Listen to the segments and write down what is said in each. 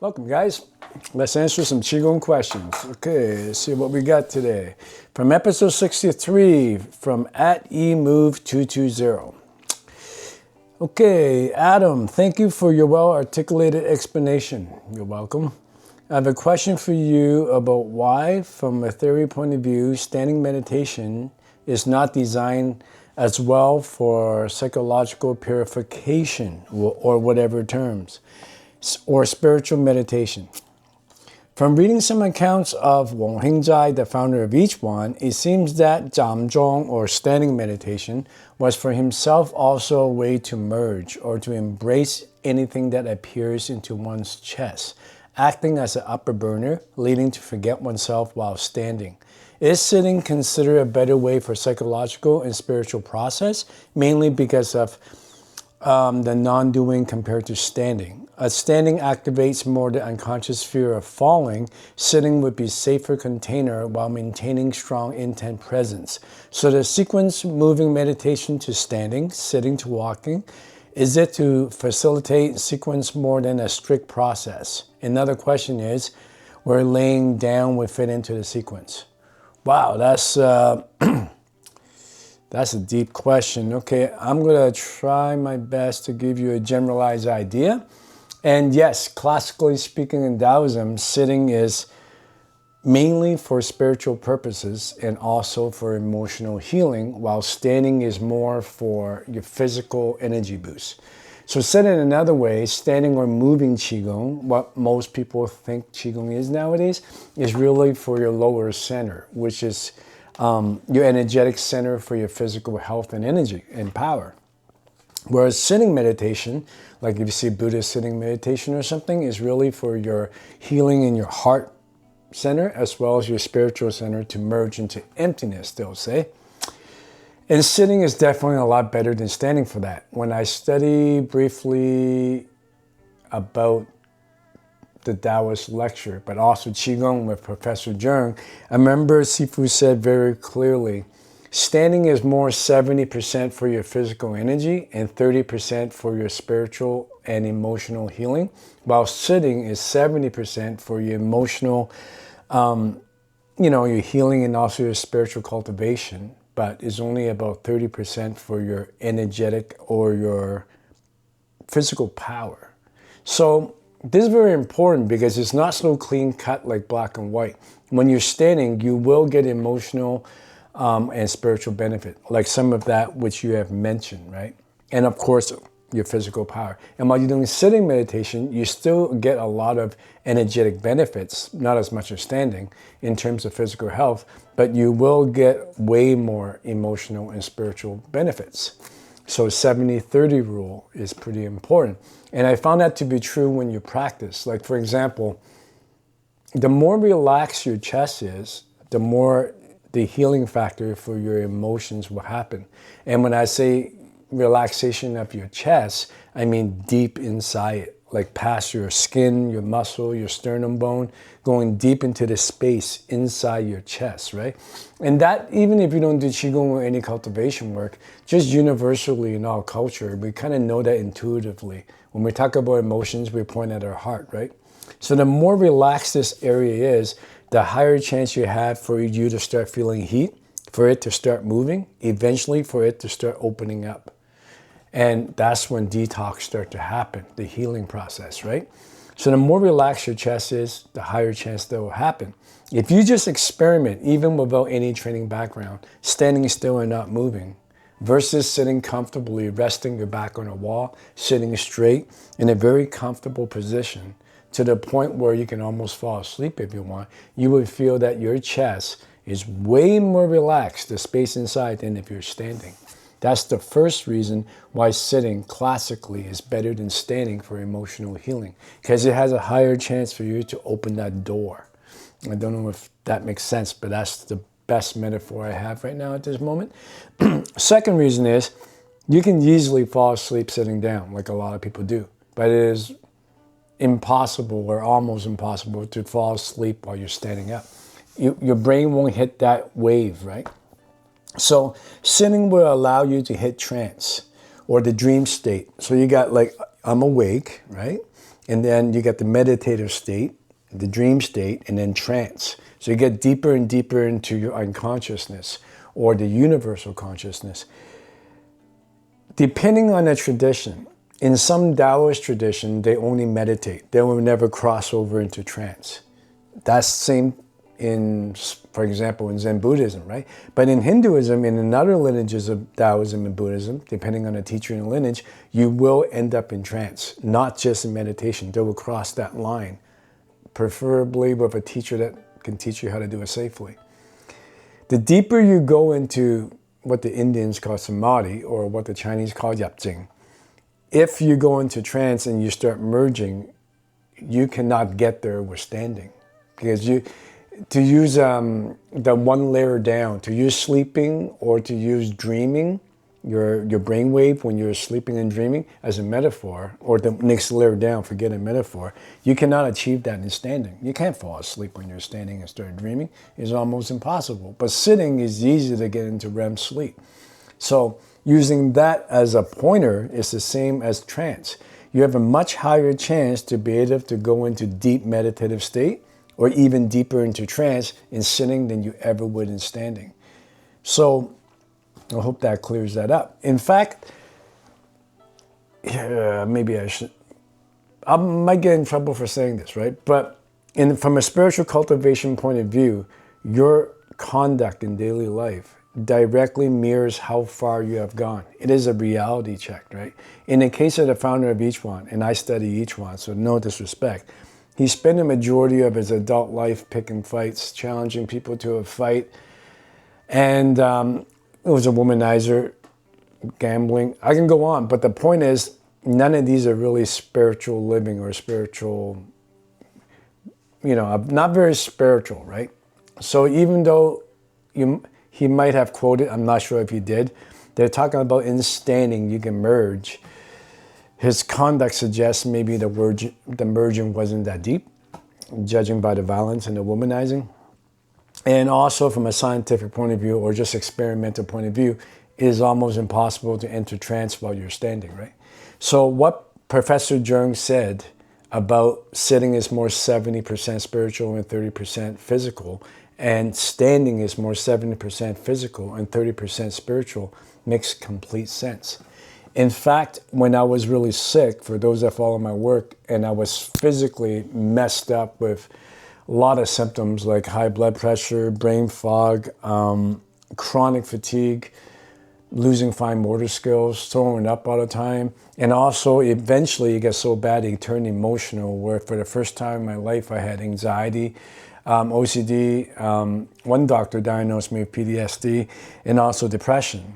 Welcome, guys. Let's answer some Qigong questions. Okay, let's see what we got today. From episode 63, from @emove220. Okay, Adam, thank you for your well-articulated explanation. You're welcome. I have a question for you about why, from a theory point of view, standing meditation is not designed as well for psychological purification or whatever terms, or spiritual meditation. From reading some accounts of Wong Hingzai, the founder of each one, it seems that Zamzhong, or standing meditation, was for himself also a way to merge or to embrace anything that appears into one's chest, acting as an upper burner, leading to forget oneself while standing. Is sitting considered a better way for psychological and spiritual process, mainly because of the non-doing compared to standing? As standing activates more the unconscious fear of falling, sitting would be safer container while maintaining strong intent presence. So the sequence moving meditation to standing, sitting to walking, is it to facilitate sequence more than a strict process? Another question is, where laying down would fit into the sequence? Wow, that's a deep question. Okay, I'm going to try my best to give you a generalized idea. And yes, classically speaking in Taoism, sitting is mainly for spiritual purposes and also for emotional healing, while standing is more for your physical energy boost. So said in another way, standing or moving Qigong, what most people think Qigong is nowadays, is really for your lower center, which is your energetic center for your physical health and energy and power. Whereas sitting meditation, like if you see Buddhist sitting meditation or something, is really for your healing in your heart center as well as your spiritual center to merge into emptiness, they'll say. And sitting is definitely a lot better than standing for that. When I study briefly about the Taoist lecture, but also Qigong with Professor Zheng, I remember Sifu said very clearly, standing is more 70% for your physical energy and 30% for your spiritual and emotional healing, while sitting is 70% for your emotional, your healing and also your spiritual cultivation, but is only about 30% for your energetic or your physical power. So this is very important because it's not so clean cut like black and white. When you're standing, you will get emotional and spiritual benefit, like some of that which you have mentioned, right? And of course, your physical power. And while you're doing sitting meditation, you still get a lot of energetic benefits, not as much as standing in terms of physical health, but you will get way more emotional and spiritual benefits. So 70-30 rule is pretty important. And I found that to be true when you practice. Like for example, the more relaxed your chest is, the more the healing factor for your emotions will happen. And when I say relaxation of your chest, I mean deep inside it, like past your skin, your muscle, your sternum bone, going deep into the space inside your chest, right? And that, even if you don't do Qigong or any cultivation work, just universally in our culture, we kind of know that intuitively. When we talk about emotions, we point at our heart, right? So the more relaxed this area is, the higher chance you have for you to start feeling heat, for it to start moving, eventually for it to start opening up. And that's when detox start to happen, the healing process, right? So the more relaxed your chest is, the higher chance that will happen. If you just experiment, even without any training background, standing still and not moving, versus sitting comfortably, resting your back on a wall, sitting straight in a very comfortable position, to the point where you can almost fall asleep if you want, you would feel that your chest is way more relaxed, the space inside, than if you're standing. That's the first reason why sitting classically is better than standing for emotional healing, because it has a higher chance for you to open that door. I don't know if that makes sense, but that's the best metaphor I have right now at this moment. Second reason is you can easily fall asleep sitting down, like a lot of people do, but it is impossible or almost impossible to fall asleep while you're standing up. Your brain won't hit that wave, right? So sitting will allow you to hit trance or the dream state. So you got like, I'm awake, right? And then you get the meditative state, the dream state, and then trance. So you get deeper and deeper into your unconsciousness or the universal consciousness. Depending on the tradition, in some Taoist tradition, they only meditate. They will never cross over into trance. That's the same in, for example, in Zen Buddhism, right? But in Hinduism, in other lineages of Taoism and Buddhism, depending on the teacher and lineage, you will end up in trance, not just in meditation. They will cross that line, preferably with a teacher that can teach you how to do it safely. The deeper you go into what the Indians call samadhi, or what the Chinese call yapjing, if you go into trance and you start merging, you cannot get there with standing. Because to use the one layer down, to use sleeping or to use dreaming, your brainwave when you're sleeping and dreaming as a metaphor, or the next layer down, forget a metaphor, you cannot achieve that in standing. You can't fall asleep when you're standing and start dreaming. It's almost impossible. But sitting is easy to get into REM sleep. So using that as a pointer is the same as trance. You have a much higher chance to be able to go into deep meditative state or even deeper into trance in sitting than you ever would in standing. So I hope that clears that up. In fact, maybe I might get in trouble for saying this, right? But from a spiritual cultivation point of view, your conduct in daily life directly mirrors how far you have gone. It is a reality check, right? In the case of the founder of Ichuan, and I study Ichuan, so no disrespect, he spent a majority of his adult life picking fights, challenging people to a fight, and it was a womanizer, gambling. I can go on, but the point is, none of these are really spiritual living or spiritual, not very spiritual, right? So even though he might have quoted, I'm not sure if he did, they're talking about in standing you can merge. His conduct suggests maybe the merging wasn't that deep, judging by the violence and the womanizing. And also from a scientific point of view or just experimental point of view, it is almost impossible to enter trance while you're standing, right? So what Professor Jung said about sitting is more 70% spiritual and 30% physical, and standing is more 70% physical and 30% spiritual makes complete sense. In fact, when I was really sick, for those that follow my work, and I was physically messed up with a lot of symptoms like high blood pressure, brain fog, chronic fatigue, losing fine motor skills, throwing up all the time, and also eventually it got so bad it turned emotional, where for the first time in my life I had anxiety, OCD, one doctor diagnosed me with PTSD, and also depression.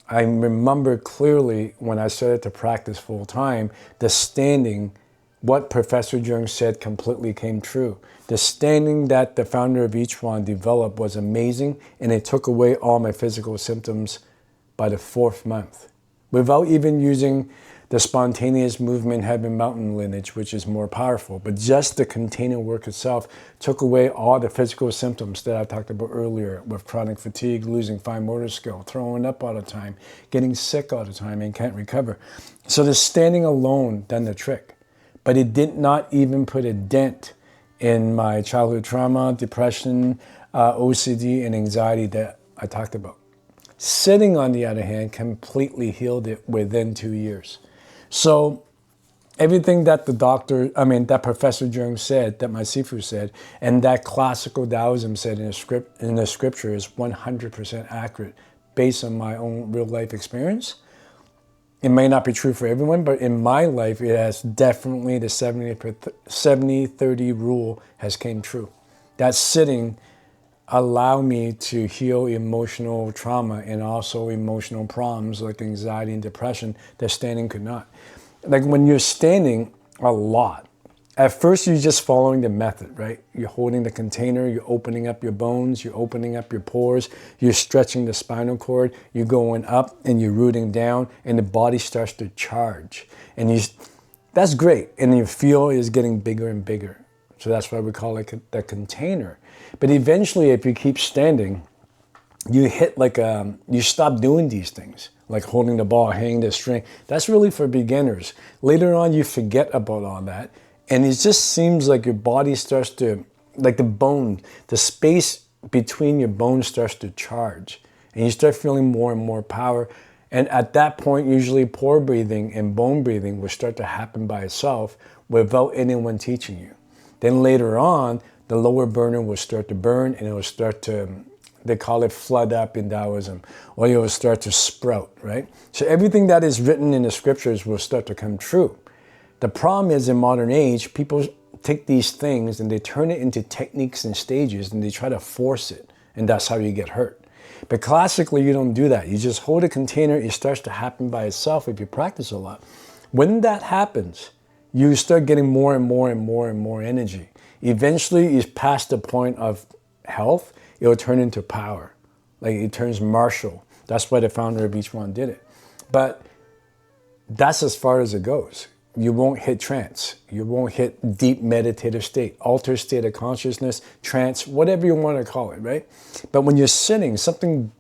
I remember clearly when I started to practice full time, the standing, what Professor Jung said completely came true. The standing that the founder of Ichuan developed was amazing, and it took away all my physical symptoms by the 4th month, without even using the spontaneous movement heaven mountain lineage, which is more powerful. But just the container work itself took away all the physical symptoms that I talked about earlier, with chronic fatigue, losing fine motor skill, throwing up all the time, getting sick all the time and can't recover. So the standing alone done the trick. But it did not even put a dent in my childhood trauma, depression, OCD, and anxiety that I talked about. Sitting, on the other hand, completely healed it within 2 years. So everything that that Professor Jung said, that my Sifu said, and that classical Taoism said in the scripture is 100% accurate based on my own real life experience. It may not be true for everyone, but in my life, it has definitely the 70-30 rule has came true. That sitting allowed me to heal emotional trauma and also emotional problems like anxiety and depression that standing could not. Like when you're standing a lot, at first you're just following the method, right? You're holding the container, you're opening up your bones, you're opening up your pores, you're stretching the spinal cord, you're going up and you're rooting down, and the body starts to charge. And that's great. And your feel is getting bigger and bigger. So that's why we call it the container. But eventually, if you keep standing, you hit you stop doing these things, like holding the ball, hanging the string. That's really for beginners. Later on, you forget about all that. And it just seems like your body starts to, like the space between your bones starts to charge. And you start feeling more and more power. And at that point, usually pore breathing and bone breathing will start to happen by itself without anyone teaching you. Then later on, the lower burner will start to burn, and it will start to, they call it flood up in Taoism, or it will start to sprout, right? So everything that is written in the scriptures will start to come true. The problem is, in modern age, people take these things and they turn it into techniques and stages, and they try to force it, and that's how you get hurt. But classically, you don't do that. You just hold a container. It starts to happen by itself if you practice a lot. When that happens, you start getting more and more and more and more energy. Eventually, it's past the point of health. It will turn into power. Like it turns martial. That's why the founder of each one did it. But that's as far as it goes. You won't hit trance. You won't hit deep meditative state, altered state of consciousness, trance, whatever you want to call it, right? But when you're sitting, something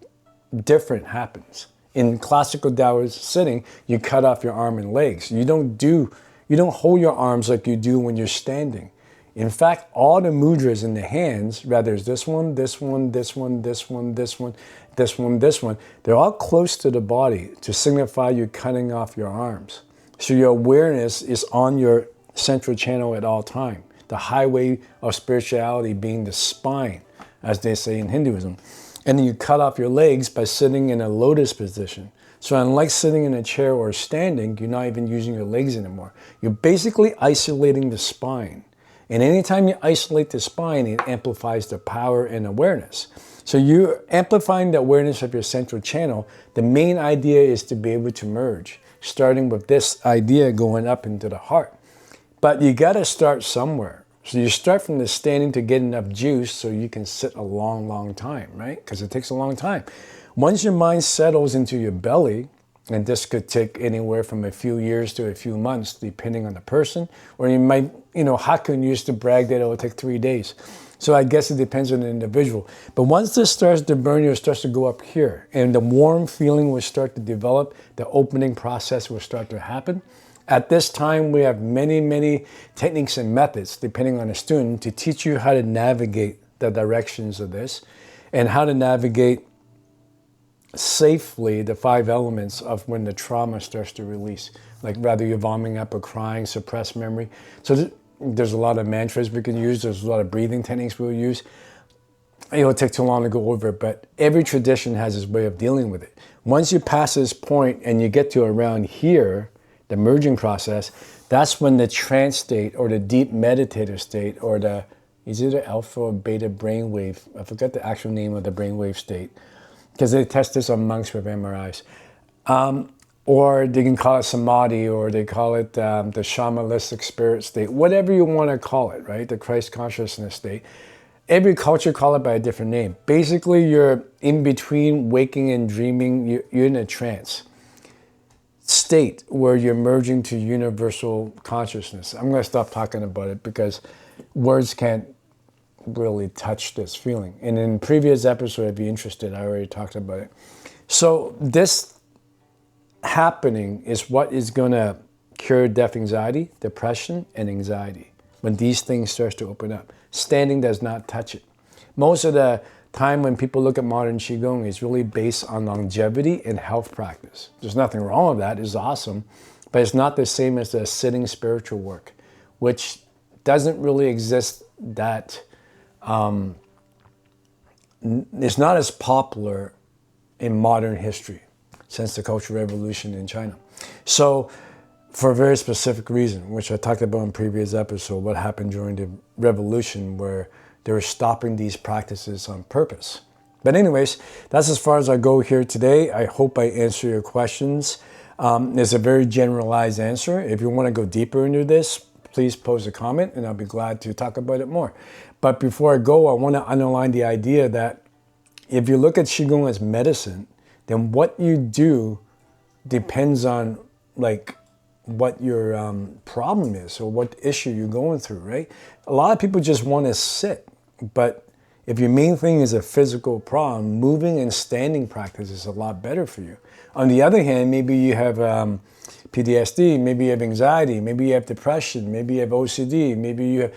different happens. In classical Taoist sitting, you cut off your arm and legs. You don't hold your arms like you do when you're standing. In fact, all the mudras in the hands, rather it's this one, this one, this one, this one, this one, this one, this one, they're all close to the body to signify you're cutting off your arms. So your awareness is on your central channel at all time. The highway of spirituality being the spine, as they say in Hinduism. And then you cut off your legs by sitting in a lotus position. So unlike sitting in a chair or standing, you're not even using your legs anymore. You're basically isolating the spine. And anytime you isolate the spine, it amplifies the power and awareness. So you're amplifying the awareness of your central channel. The main idea is to be able to merge, starting with this idea going up into the heart. But you got to start somewhere. So you start from the standing to get enough juice so you can sit a long, long time, right? Because it takes a long time. Once your mind settles into your belly, and this could take anywhere from a few years to a few months, depending on the person, or you might, Hakun used to brag that it will take 3 days. So I guess it depends on the individual. But once this starts to burn, it starts to go up here, and the warm feeling will start to develop, the opening process will start to happen. At this time, we have many, many techniques and methods, depending on the student, to teach you how to navigate the directions of this and how to navigate safely the 5 elements of when the trauma starts to release. Like rather you're vomiting up or crying, suppressed memory. So there's a lot of mantras we can use. There's a lot of breathing techniques we'll use. It'll take too long to go over it, but every tradition has its way of dealing with it. Once you pass this point and you get to around here, the merging process, that's when the trance state or the deep meditative state or is it the alpha or beta brainwave? I forgot the actual name of the brainwave state because they test this on monks with MRIs. Or they can call it samadhi, or they call it the shamanistic spirit state, whatever you want to call it, right? The Christ consciousness state. Every culture call it by a different name. Basically, you're in between waking and dreaming. You're in a trance state where you're merging to universal consciousness. I'm going to stop talking about it because words can't really touch this feeling. And in previous episode, if you're interested, I already talked about it. So this happening is what is going to cure deaf anxiety, depression, and anxiety when these things start to open up. Standing does not touch it. Most of the time when people look at modern Qigong, it's really based on longevity and health practice. There's nothing wrong with that. It's awesome. But it's not the same as the sitting spiritual work, which doesn't really exist that... it's not as popular in modern history since the Cultural Revolution in China. So for a very specific reason, which I talked about in previous episode, what happened during the revolution where they were stopping these practices on purpose. But anyways, that's as far as I go here today. I hope I answer your questions. It's a very generalized answer. If you want to go deeper into this, please post a comment and I'll be glad to talk about it more. But before I go, I want to underline the idea that if you look at Qigong as medicine, then what you do depends on what your problem is or what issue you're going through, right? A lot of people just want to sit, but if your main thing is a physical problem, moving and standing practice is a lot better for you. On the other hand, maybe you have PTSD, maybe you have anxiety, maybe you have depression, maybe you have OCD, maybe you have,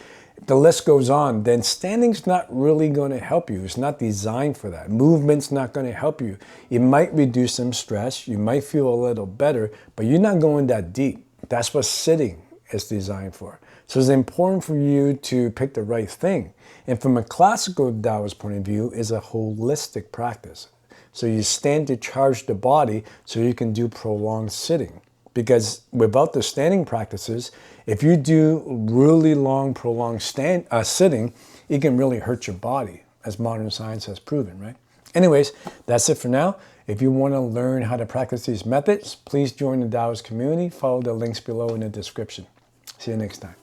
the list goes on. Then standing's not really going to help you. It's not designed for that. Movement's not going to help you. It might reduce some stress. You might feel a little better, but you're not going that deep. That's what sitting is designed for. So it's important for you to pick the right thing. And from a classical Taoist point of view, it's a holistic practice. So you stand to charge the body so you can do prolonged sitting. Because without the standing practices, if you do really long, prolonged sitting, it can really hurt your body, as modern science has proven, right? Anyways, that's it for now. If you want to learn how to practice these methods, please join the Taoist community. Follow the links below in the description. See you next time.